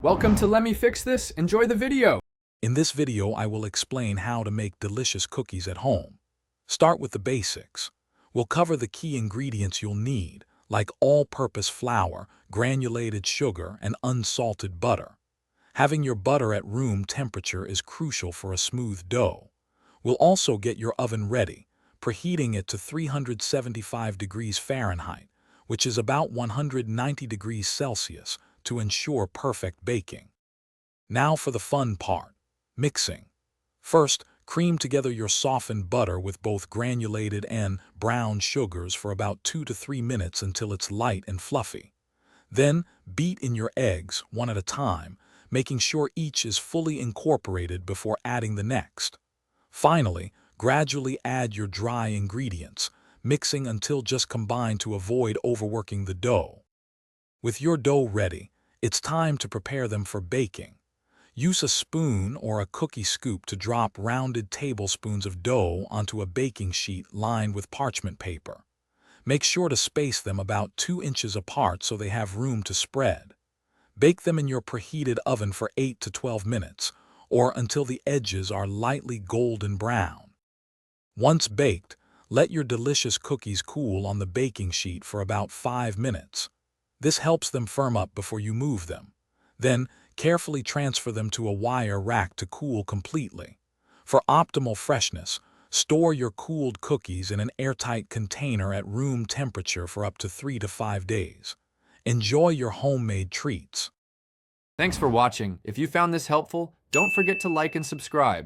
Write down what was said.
Welcome to Let Me Fix This. Enjoy the video. In this video, I will explain how to make delicious cookies at home. Start with the basics. We'll cover the key ingredients you'll need, like all-purpose flour, granulated sugar, and unsalted butter. Having your butter at room temperature is crucial for a smooth dough. We'll also get your oven ready, preheating it to 375 degrees Fahrenheit, which is about 190 degrees Celsius, to ensure perfect baking. Now for the fun part, mixing. First, cream together your softened butter with both granulated and brown sugars for about 2 to 3 minutes until it's light and fluffy. Then, beat in your eggs, one at a time, making sure each is fully incorporated before adding the next. Finally, gradually add your dry ingredients, mixing until just combined to avoid overworking the dough. With your dough ready, it's time to prepare them for baking. Use a spoon or a cookie scoop to drop rounded tablespoons of dough onto a baking sheet lined with parchment paper. Make sure to space them about 2 inches apart so they have room to spread. Bake them in your preheated oven for 8 to 12 minutes, or until the edges are lightly golden brown. Once baked, let your delicious cookies cool on the baking sheet for about 5 minutes. This helps them firm up before you move them. Then, carefully transfer them to a wire rack to cool completely. For optimal freshness, store your cooled cookies in an airtight container at room temperature for up to 3 to 5 days. Enjoy your homemade treats. Thanks for watching. If you found this helpful, don't forget to like and subscribe.